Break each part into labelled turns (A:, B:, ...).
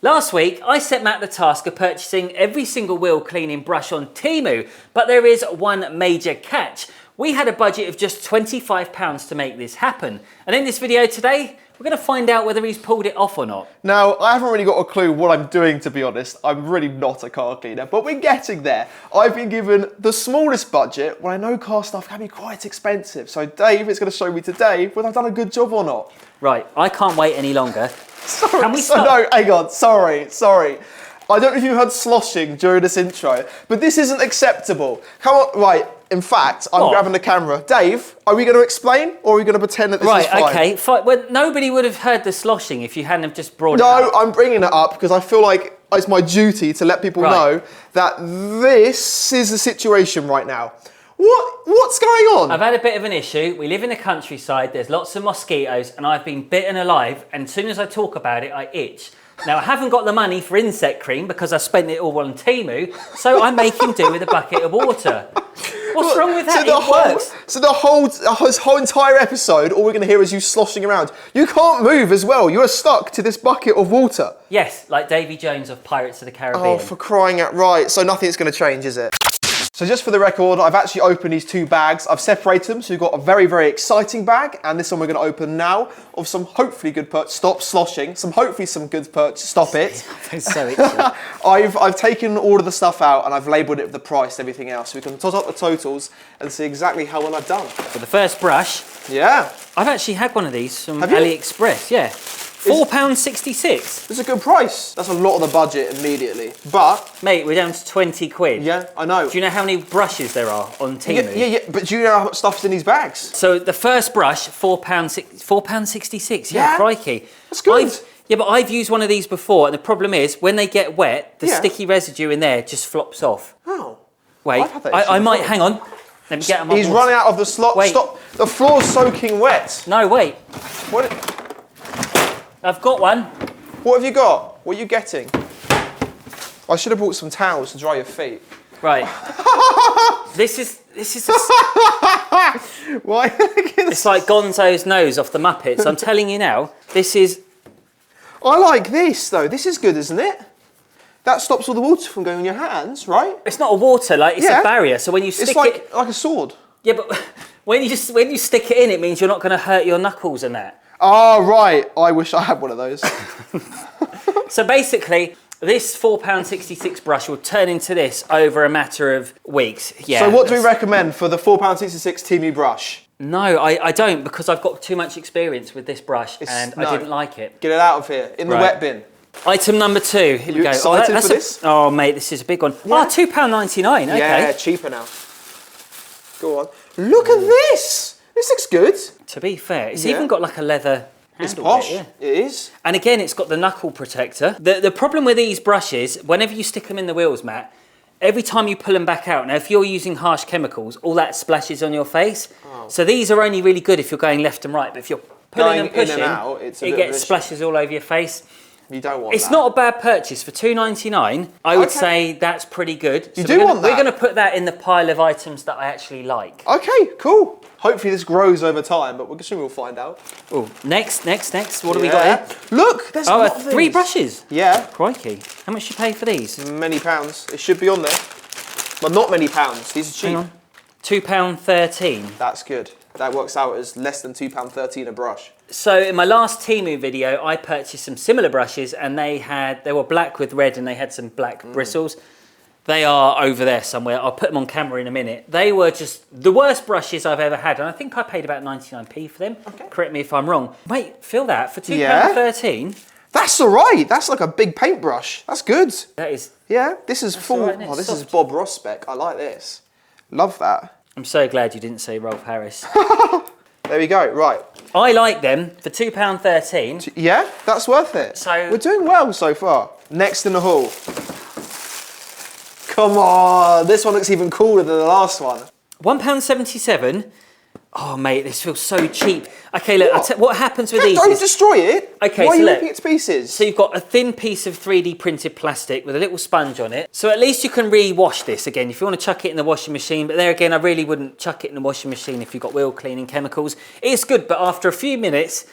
A: Last week, I set Matt the task of purchasing every single wheel cleaning brush on TEMU, but there is one major catch. We had a budget of just £25 to make this happen. And in this video today, we're going to find out whether he's pulled it off or not.
B: Now, I haven't really got a clue what I'm doing, to be honest. I'm really not a car cleaner, but we're getting there. I've been given the smallest budget when I know car stuff can be quite expensive. So Dave is going to show me today whether I've done a good job or not.
A: Right, I can't wait any longer.
B: Sorry,
A: Can we start?
B: No, hang on, sorry. I don't know if you heard sloshing during this intro, but this isn't acceptable. Come on, right, in fact, I'm grabbing the camera. Dave, are we going to explain, or are we going to pretend that this is fine?
A: Right, okay, fine. Well, nobody would have heard the sloshing if you hadn't have just brought it up.
B: No, I'm bringing it up because I feel like it's my duty to let people know that this is the situation right now. What's going on?
A: I've had a bit of an issue. We live in the countryside, there's lots of mosquitoes, and I've been bitten alive, and as soon as I talk about it, I itch. Now, I haven't got the money for insect cream because I spent it all on TEMU, so I'm making do with a bucket of water. What's wrong with that? It works.
B: So this whole entire episode, all we're going to hear is you sloshing around. You can't move as well. You are stuck to this bucket of water.
A: Yes, like Davy Jones of Pirates of the Caribbean.
B: Oh, for crying out right. So nothing's going to change, is it? So just for the record, I've actually opened these two bags. I've separated them, so we've got a very, very exciting bag, and this one we're going to open now of some hopefully good purchase. Stop sloshing. Hopefully some good purchase. Stop it.
A: It's so itchy.
B: I've taken all of the stuff out and I've labelled it with the price and everything else, so we can toss up the totals and see exactly how well I've done.
A: For the first brush,
B: yeah,
A: I've actually had one of these from AliExpress. Yeah. £4.66.
B: It's a good price. That's a lot of the budget immediately. But
A: mate, we're down to 20 quid.
B: Yeah, I know.
A: Do you know how many brushes there are on TEMU?
B: Yeah. But do you know how much stuff's in these bags?
A: So the first brush, £4.66. Yeah, crikey.
B: That's good.
A: But I've used one of these before, and the problem is when they get wet, the sticky residue in there just flops off.
B: Oh.
A: Wait, I might. Hang on. Let me get them.
B: He's running out of the slot.
A: Wait.
B: Stop. The floor's soaking wet.
A: No, wait.
B: What?
A: I've got one.
B: What have you got? What are you getting? I should have brought some towels to dry your feet.
A: Right. This is.
B: Why?
A: It's like Gonzo's nose off the Muppets. I'm telling you now. This is.
B: I like this though. This is good, isn't it? That stops all the water from going on your hands, right?
A: It's not a water, like it's a barrier. So when you stick
B: it's like a sword.
A: Yeah, but when you stick it in, it means you're not going to hurt your knuckles and that.
B: Oh, right. I wish I had one of those.
A: So basically, this £4.66 brush will turn into this over a matter of weeks. Yeah.
B: So what do we recommend for the £4.66 TEMU brush?
A: No, I don't, because I've got too much experience with this brush and I didn't like it.
B: Get it out of here. In the wet bin.
A: Item number 2. Here we go.
B: Excited for this?
A: Oh, mate, this is a big one. Yeah. Oh, £2.99. Okay.
B: Yeah, cheaper now. Go on. Look at this. This looks good.
A: To be fair, it's even got like a leather handle.
B: It's posh.
A: Bit,
B: It is.
A: And again, it's got the knuckle protector. The problem with these brushes, whenever you stick them in the wheels, Matt, every time you pull them back out, now if you're using harsh chemicals, all that splashes on your face. Oh. So these are only really good if you're going left and right, but if you're pulling and pushing, it gets splashes all over your face.
B: You don't want that.
A: It's not a bad purchase. For £2.99, I would say that's pretty good.
B: You do want that?
A: We're going to put that in the pile of items that I actually like.
B: Okay, cool. Hopefully this grows over time, but we'll find out.
A: Oh, next. What have we got here?
B: Look, there's a lot of
A: 3 brushes.
B: Yeah.
A: Crikey. How much do you pay for these?
B: Many pounds. It should be on there. But not many pounds. These are cheap.
A: Hang on. £2.13.
B: That's good. That works out as less than £2.13 a brush.
A: So in my last TEMU video, I purchased some similar brushes, and they were black with red, and they had some black bristles. They are over there somewhere. I'll put them on camera in a minute. They were just the worst brushes I've ever had, and I think I paid about 99p for them. Okay. Correct me if I'm wrong. Mate, feel that for £2.13.
B: That's all right. That's like a big paintbrush. That's good.
A: That is.
B: Yeah, this is full.
A: Right,
B: oh, this is Bob Ross spec. I like this. Love that.
A: I'm so glad you didn't say Rolf Harris.
B: There we go. Right.
A: I like them for £2.13.
B: Yeah, that's worth it. So we're doing well so far. Next in the haul. Come on, this one looks even cooler than the last one.
A: £1.77. Oh, mate, this feels so cheap. Okay, look, what happens with these?
B: Don't destroy it.
A: Okay,
B: why are you ripping it to pieces?
A: So you've got a thin piece of 3D printed plastic with a little sponge on it. So at least you can re-wash this again if you want to chuck it in the washing machine. But there again, I really wouldn't chuck it in the washing machine if you've got wheel cleaning chemicals. It's good, but after a few minutes,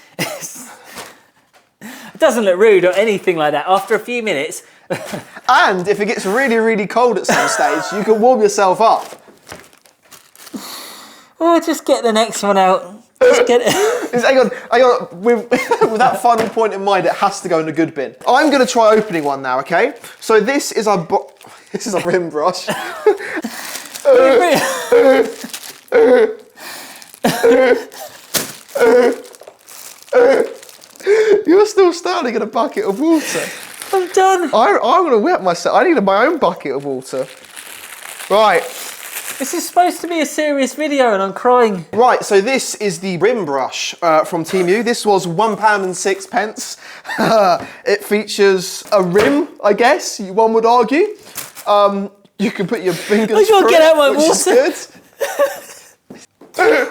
A: It doesn't look rude or anything like that. After a few minutes.
B: And if it gets really, really cold at some stage, you can warm yourself up.
A: Oh, just get the next one out. Just get it.
B: Hang on. With that final point in mind, it has to go in the good bin. I'm going to try opening one now, okay? So this is a rim brush. You're still standing in a bucket of water.
A: I'm done.
B: I'm going to wet myself. I need my own bucket of water. Right.
A: This is supposed to be a serious video and I'm crying.
B: Right, so this is the rim brush from TEMU. This was £1.06. It features a rim, I guess, one would argue. You can put your fingers
A: I gotta
B: through
A: get out my
B: it, which
A: water.
B: is good.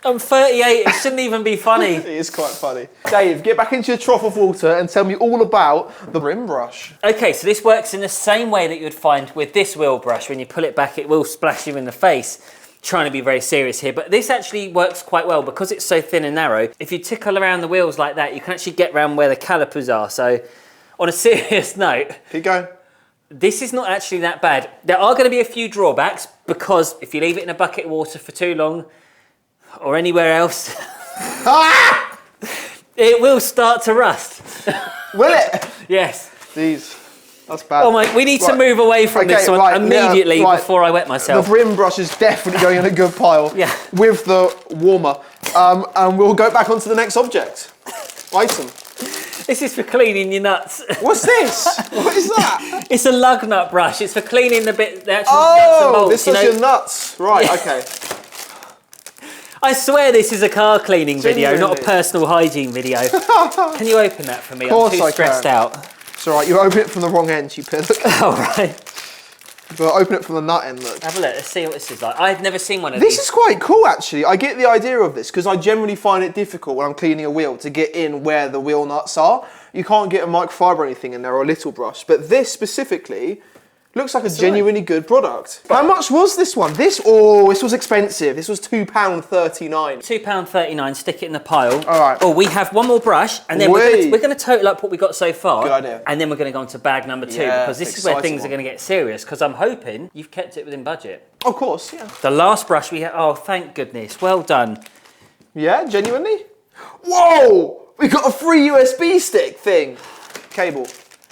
A: I'm 38, it shouldn't even be funny.
B: It is quite funny. Dave, get back into your trough of water and tell me all about the rim brush.
A: Okay, so this works in the same way that you'd find with this wheel brush. When you pull it back, it will splash you in the face. Trying to be very serious here, but this actually works quite well because it's so thin and narrow. If you tickle around the wheels like that, you can actually get around where the calipers are. So on a serious note,
B: keep going.
A: This is not actually that bad. There are going to be a few drawbacks because if you leave it in a bucket of water for too long or anywhere else, it will start to rust.
B: Will it?
A: Yes.
B: Jeez. That's bad.
A: Oh my, we need to move away from this one immediately before I wet myself.
B: The rim brush is definitely going in a good pile with the warmer. And we'll go back onto the next object. Item.
A: This is for cleaning your nuts.
B: What's this? What is that?
A: It's a lug nut brush. It's for cleaning the actual nuts and bolts.
B: This is your nuts. Right, okay.
A: I swear this is a car cleaning video, not a personal hygiene video. Can you open that for me?
B: Of course
A: I'm too stressed out.
B: It's all right, you open it from the wrong end, you pillock.
A: All right.
B: But open it from the nut end, look.
A: Have a look, let's see what this is like. I've never seen one of
B: these.
A: This
B: is quite cool, actually. I get the idea of this, because I generally find it difficult when I'm cleaning a wheel to get in where the wheel nuts are. You can't get a microfibre or anything in there, or a little brush. But this specifically looks like a genuinely good product. How much was this one? This was expensive. This was £2.39.
A: £2.39, stick it in the pile.
B: All right.
A: Oh, we have one more brush, and then we're going to total up what we got so far.
B: Good idea.
A: And then we're going to go on to bag number 2, because this is where things are going to get serious, because I'm hoping you've kept it within budget.
B: Of course, yeah.
A: The last brush we have, oh, thank goodness, well done.
B: Yeah, genuinely? Whoa! We got a free USB stick thing. Cable.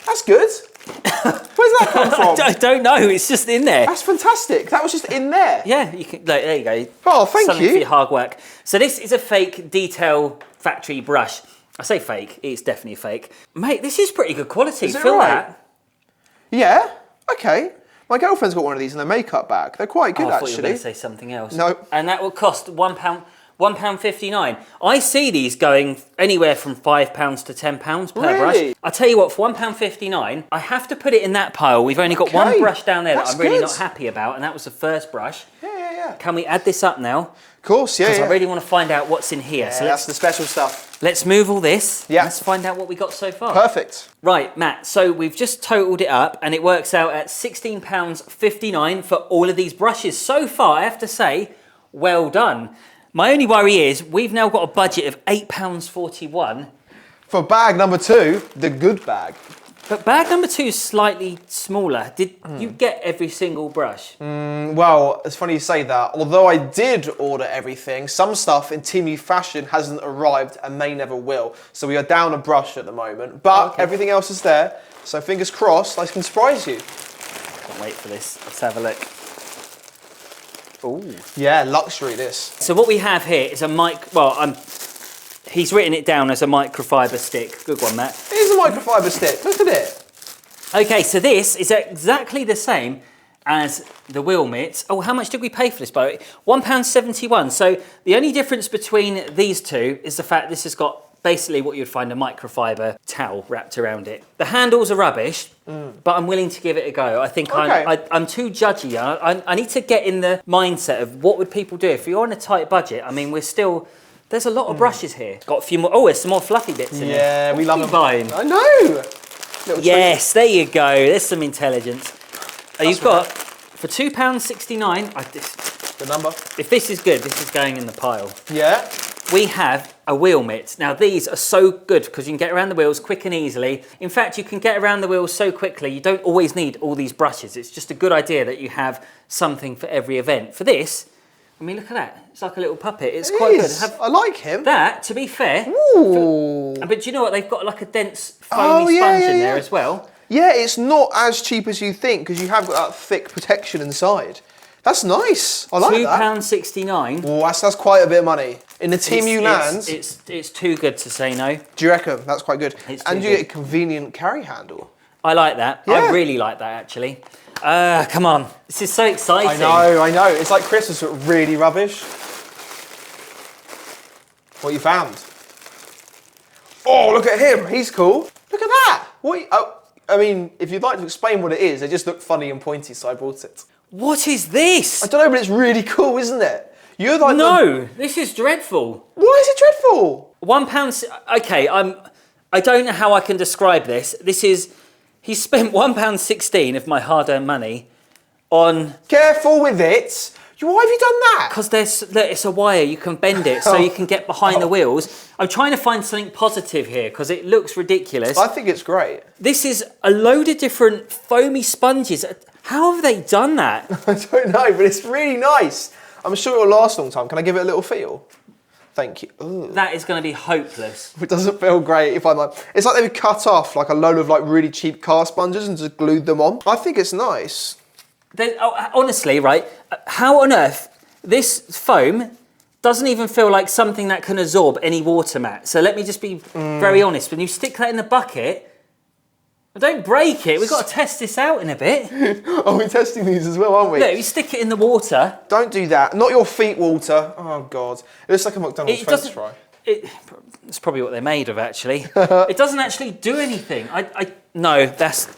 B: That's good. Where's that come from?
A: I don't know, it's just in there.
B: That's fantastic. That was just in there.
A: Yeah, you can, there you go.
B: Oh, thank
A: Something
B: you.
A: for your hard work. So this is a fake detail factory brush. I say fake, it's definitely fake. Mate, this is pretty good quality.
B: Is it
A: Feel
B: right?
A: that.
B: Yeah, okay. My girlfriend's got one of these in her makeup bag. They're quite good,
A: I thought
B: actually.
A: you were going to say something else.
B: No.
A: And that will cost £1.59. I see these going anywhere from £5 to £10 per brush. I tell you what, for £1.59, I have to put it in that pile. We've only got one brush down there that I'm really not happy about, and that was the first brush.
B: Yeah.
A: Can we add this up now?
B: Of course, yeah.
A: Because I really want to find out what's in here.
B: Yeah,
A: so
B: that's the special stuff.
A: Let's move all this.
B: Yeah.
A: Let's find out what we got so far.
B: Perfect.
A: Right, Matt, so we've just totaled it up and it works out at £16.59 for all of these brushes. So far, I have to say, well done. My only worry is we've now got a budget of £8.41.
B: For bag number 2, the good bag.
A: But bag number 2 is slightly smaller. Did you get every single brush?
B: Well, it's funny you say that. Although I did order everything, some stuff in TEMU fashion hasn't arrived and may never will. So we are down a brush at the moment. But everything else is there. So fingers crossed, I can surprise you.
A: Can't wait for this. Let's have a look. Ooh.
B: Yeah, luxury this.
A: So what we have here is a he's written it down as a microfiber stick. Good one, Matt.
B: It is a microfiber stick. Look at it.
A: Okay, so this is exactly the same as the wheel mitt. Oh, how much did we pay for this, Bo? £1.71. So the only difference between these two is the fact this has got basically what you'd find a microfiber towel wrapped around it. The handles are rubbish, but I'm willing to give it a go. I think I'm too judgy. I need to get in the mindset of what would people do if you're on a tight budget. I mean, there's a lot of brushes here. Got a few more. Oh, there's some more fluffy bits in there.
B: Yeah, we love them.
A: Buying?
B: I know.
A: Yes, there you go. There's some intelligence. You've got, for £2.69,
B: Good number.
A: If this is good, this is going in the pile.
B: Yeah.
A: We have a wheel mitt. Now these are so good because you can get around the wheels quick and easily. In fact, you can get around the wheels so quickly, you don't always need all these brushes. It's just a good idea that you have something for every event. For this, I mean, look at that. It's like a little puppet. It's quite good.
B: I like him.
A: That, to be fair.
B: Ooh.
A: But do you know what? They've got like a dense foamy sponge in there as well.
B: Yeah, it's not as cheap as you think because you have got that thick protection inside. That's nice. I like that.
A: £2.69.
B: Oh, that's quite a bit of money. In the TEMU lands.
A: It's too good to say no.
B: Do you reckon? That's quite good. And you
A: good.
B: get a convenient carry handle.
A: I like that.
B: Yeah.
A: I really like that actually. Come on. This is so exciting.
B: I know. It's like Christmas, but really rubbish. What you found? Oh, look at him. He's cool. Look at that. I mean, if you'd like to explain what it is, they just look funny and pointy, so I brought it.
A: What is this?
B: I don't know, but it's really cool, isn't it? You're like
A: this is dreadful.
B: Why is it dreadful?
A: £1. Okay, I don't know how I can describe this. He spent £1.16 of my hard-earned money on.
B: Careful with it. Why have you done that?
A: Because it's a wire. You can bend it so you can get behind the wheels. I'm trying to find something positive here because it looks ridiculous.
B: I think it's great.
A: This is a load of different foamy sponges. How have they done that?
B: I don't know, but it's really nice. I'm sure it'll last a long time. Can I give it a little feel? Thank you. Ooh.
A: That is going to be hopeless.
B: It doesn't feel great if I'm like... It's like they've cut off like a load of like really cheap car sponges and just glued them on. I think it's nice.
A: Honestly, right, how on earth this foam doesn't even feel like something that can absorb any water, Matt. So let me just be very honest. When you stick that in the bucket, don't break it. We've got to test this out in a bit.
B: Oh, we're testing these as well, aren't we?
A: Look, you stick it in the water.
B: Don't do that. Not your feet, Walter. Oh, God. It looks like a McDonald's French fry.
A: It's probably what they're made of, actually. It doesn't actually do anything. No, that's...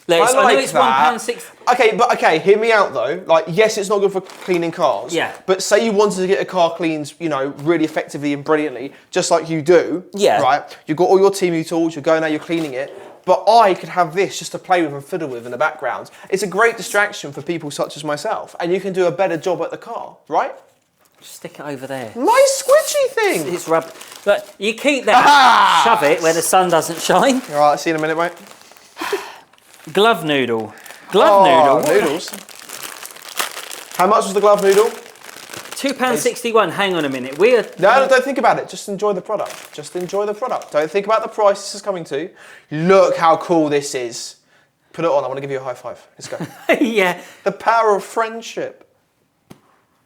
A: I know it's
B: £1.60. Okay, hear me out though. Like, yes, it's not good for cleaning cars.
A: Yeah.
B: But say you wanted to get a car cleaned, you know, really effectively and brilliantly, just like you do.
A: Yeah.
B: Right? You've got all your TEMU tools, you're going out, you're cleaning it. But I could have this just to play with and fiddle with in the background. It's a great distraction for people such as myself. And you can do a better job at the car, right?
A: Just stick it over there.
B: Nice squidgy thing.
A: It's rubber. But you keep that, shove it where the sun doesn't shine.
B: All right, see you in a minute, mate.
A: Glove noodle. Glove noodle.
B: Noodles. How much was the glove noodle?
A: £2.61. Hang on a minute.
B: No, don't think about it. Just enjoy the product. Just enjoy the product. Don't think about the price this is coming to. Look how cool this is. Put it on. I want to give you a high five. Let's go.
A: Yeah.
B: The power of friendship.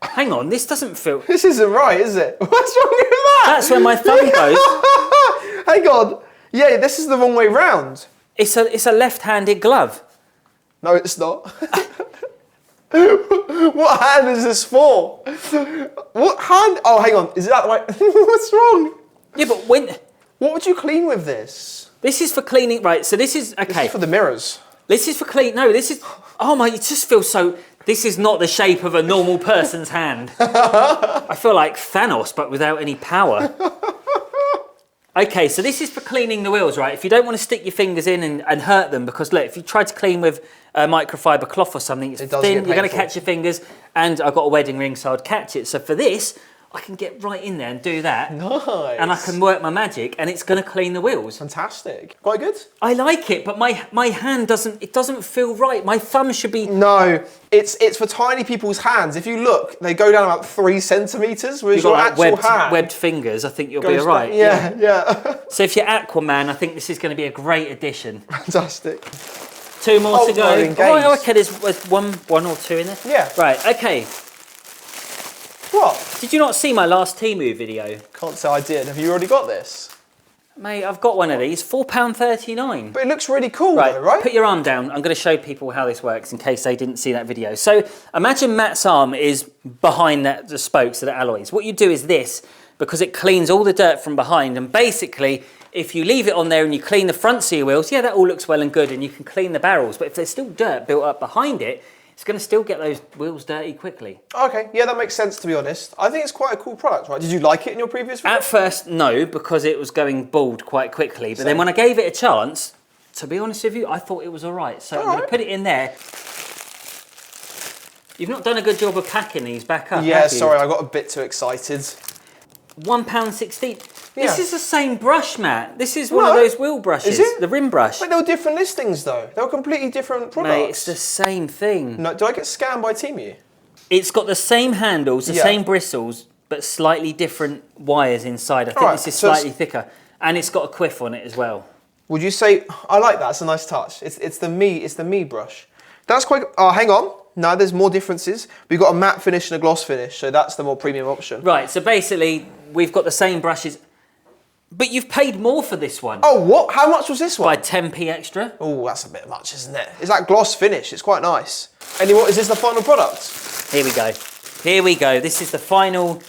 A: Hang on. This doesn't feel...
B: This isn't right, is it? What's wrong with that?
A: That's where my thumb goes.
B: Hang on. Yeah, this is the wrong way round.
A: It's a left-handed glove.
B: No, it's not. What hand is this for? What hand? Oh, hang on. Is that the way? What's wrong?
A: Yeah, but when...
B: What would you clean with this?
A: This is for cleaning... Right, so this is... Okay.
B: This is for the mirrors.
A: This is for clean... No, this is... Oh my, it just feels so... This is not the shape of a normal person's hand. I feel like Thanos, but without any power. Okay, so this is for cleaning the wheels, right? If you don't want to stick your fingers in and hurt them, because look, if you try to clean with a microfiber cloth or something, it's thin, you're going to catch your fingers, and I've got a wedding ring, so I'd catch it. So for this, I can get right in there and do that.
B: Nice.
A: And I can work my magic, and it's going to clean the wheels.
B: Fantastic. Quite good.
A: I like it, but my hand doesn't feel right. My thumb should be...
B: No, it's for tiny people's hands. If you look, they go down about 3 centimetres, whereas your actual hand...
A: webbed fingers, I think you'll be all right.
B: Yeah.
A: So if you're Aquaman, I think this is going to be a great addition.
B: Fantastic.
A: 2 more to go.
B: Oh,
A: okay, there's one or two in there.
B: Yeah.
A: Right, okay.
B: What?
A: Did you not see my last TEMU video?
B: Can't say I did. Have you already got this?
A: Mate, I've got one of these, £4.39.
B: But it looks really cool
A: right,
B: though, right?
A: Put your arm down. I'm going to show people how this works in case they didn't see that video. So imagine Matt's arm is behind the spokes of the alloys. What you do is this, because it cleans all the dirt from behind, and basically if you leave it on there and you clean the front seal wheels, yeah, that all looks well and good and you can clean the barrels, but if there's still dirt built up behind it, it's going to still get those wheels dirty quickly.
B: Okay, yeah, that makes sense to be honest. I think it's quite a cool product, right? Did you like it in your previous video?
A: At first, no, because it was going bald quite quickly. But then when I gave it a chance, to be honest with you, I thought it was all right. So I'm going to put it in there. You've not done a good job of packing these back up,
B: Yeah,
A: have you?
B: sorry, I got a bit too excited.
A: £1.16.
B: Yeah.
A: This is the same brush, Matt. This is one of
B: No.
A: those wheel brushes.
B: Is it?
A: The rim brush.
B: Wait, they were different listings though. They were completely different products.
A: Mate, it's the same thing.
B: No, do I get scammed by TEMU?
A: It's got the same handles, the same bristles, but slightly different wires inside. I think
B: Alright,
A: this is
B: so
A: slightly thicker. And it's got a quiff on it as well.
B: Would you say, I like that, it's a nice touch. It's the me brush. That's quite, oh, hang on. No, there's more differences. We've got a matte finish and a gloss finish, so that's the more premium option.
A: Right, so basically, we've got the same brushes, but you've paid more for this one.
B: Oh, what? How much was this one?
A: By 10p extra.
B: Oh, that's a bit much, isn't it? It's that gloss finish, it's quite nice. Anyway, is this the final product?
A: Here we go. Here we go. This is the final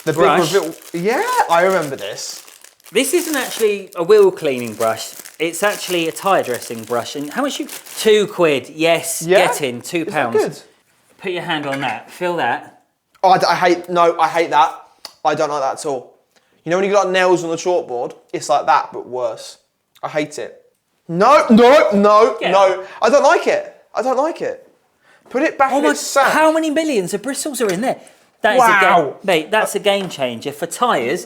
A: brush.
B: Big reveal. Yeah, I remember this.
A: This isn't actually a wheel cleaning brush. It's actually a tyre dressing brush. And how much you? £2. Yes,
B: Yeah?
A: get in, £2.
B: Is that good?
A: Put your hand on that. Feel that.
B: Oh, I hate that. I don't like that at all. You know when you got nails on the chalkboard? It's like that, but worse. I hate it. No. I don't like it. I don't like it. Put it back in its sack.
A: How many millions of bristles are in there? That is
B: Wow.
A: mate, that's a game changer. For tyres,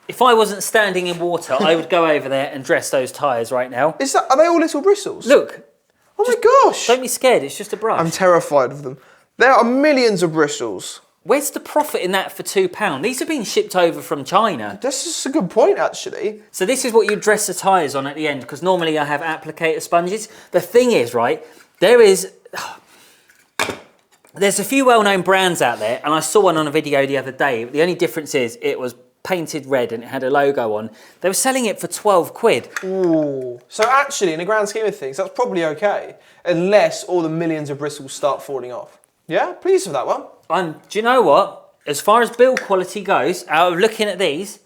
A: if I wasn't standing in water, I would go over there and dress those tyres right now.
B: Are they all little bristles?
A: Look.
B: Oh my gosh.
A: Don't be scared, it's just a brush.
B: I'm terrified of them. There are millions of bristles.
A: Where's the profit in that for £2? These have been shipped over from China.
B: This is a good point, actually.
A: So this is what you dress the tyres on at the end, because normally I have applicator sponges. The thing is, right, there's a few well-known brands out there, and I saw one on a video the other day. The only difference is it was painted red and it had a logo on. They were selling it for £12.
B: Ooh. So actually, in the grand scheme of things, that's probably okay, unless all the millions of bristles start falling off. Yeah, pleased with that one.
A: Do you know what? As far as build quality goes, out of looking at these,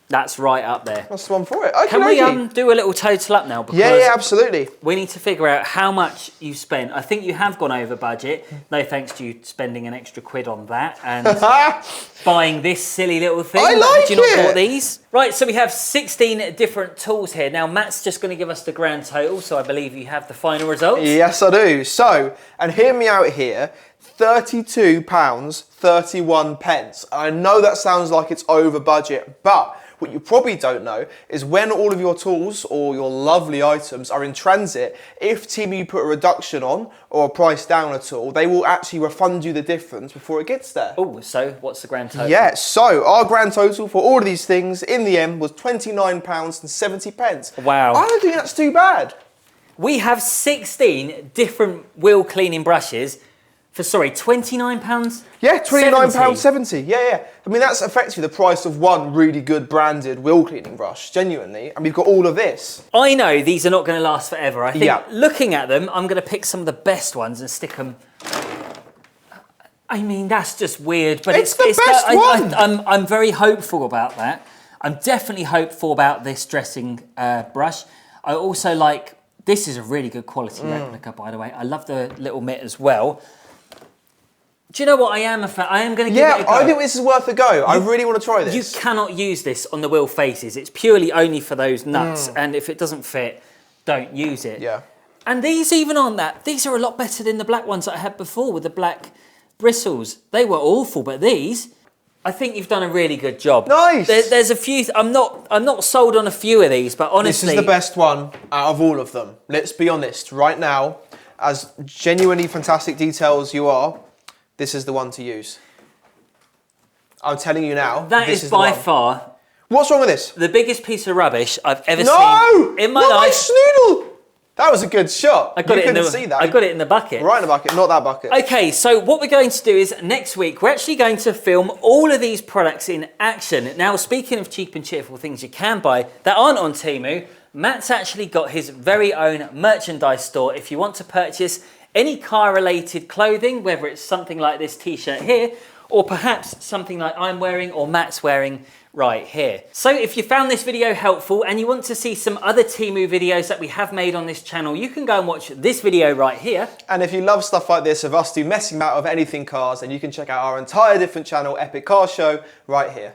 A: that's right up there.
B: That's the one for it. Okay,
A: Can we do a little total up now? Because
B: yeah, absolutely.
A: we need to figure out how much you spent. I think you have gone over budget. No thanks to you spending an extra £1 on that and buying this silly little thing.
B: I like
A: Had you not
B: it.
A: bought these? Right, so we have 16 different tools here. Now, Matt's just going to give us the grand total, so I believe you have the final results.
B: Yes, I do. So, and hear me out here, £32.31. I know that sounds like it's over budget, but what you probably don't know is when all of your tools or your lovely items are in transit, if TEMU put a reduction on or a price down at all, they will actually refund you the difference before it gets there.
A: Oh, so what's the grand total?
B: Yeah, so our grand total for all of these things in the end was £29.70.
A: Wow.
B: I don't think that's too bad.
A: We have 16 different wheel cleaning brushes for, sorry, £29?
B: Yeah, £29.70. Yeah. I mean, that's effectively the price of one really good branded wheel cleaning brush, genuinely. And we've got all of this.
A: I know these are not going to last forever. I think
B: Yeah.
A: looking at them, I'm going to pick some of the best ones and stick them. I mean, that's just weird, but
B: It's the best one.
A: I'm very hopeful about that. I'm definitely hopeful about this dressing brush. I also like, this is a really good quality replica, by the way. I love the little mitt as well. Do you know what? I am a fan. I am going to give it a go.
B: I think this is worth a go. I really want to try this.
A: You cannot use this on the wheel faces. It's purely only for those nuts. And if it doesn't fit, don't use it.
B: Yeah.
A: And these even on that, these are a lot better than the black ones that I had before with the black bristles. They were awful, but these, I think you've done a really good job.
B: Nice.
A: There's a few. I'm not sold on a few of these, but honestly,
B: This is the best one out of all of them. Let's be honest. Right now, as genuinely fantastic details you are, this is the one to use. I'm telling you now.
A: That
B: this
A: is
B: the
A: by
B: one.
A: far
B: What's wrong with this?
A: the biggest piece of rubbish I've ever
B: No!
A: seen in my
B: Not my
A: life.
B: Snoodle! That was a good shot.
A: I got
B: you
A: it in
B: couldn't
A: the.
B: see that.
A: I got it in the bucket.
B: Right in the bucket, not that bucket.
A: Okay, so what we're going to do is next week, we're actually going to film all of these products in action. Now, speaking of cheap and cheerful things you can buy that aren't on TEMU, Matt's actually got his very own merchandise store. If you want to purchase any car-related clothing, whether it's something like this t-shirt here, or perhaps something like I'm wearing or Matt's wearing right here. So if you found this video helpful and you want to see some other TEMU videos that we have made on this channel, you can go and watch this video right here.
B: And if you love stuff like this of us do messing about with anything cars, then you can check out our entire different channel, Epic Car Show, right here.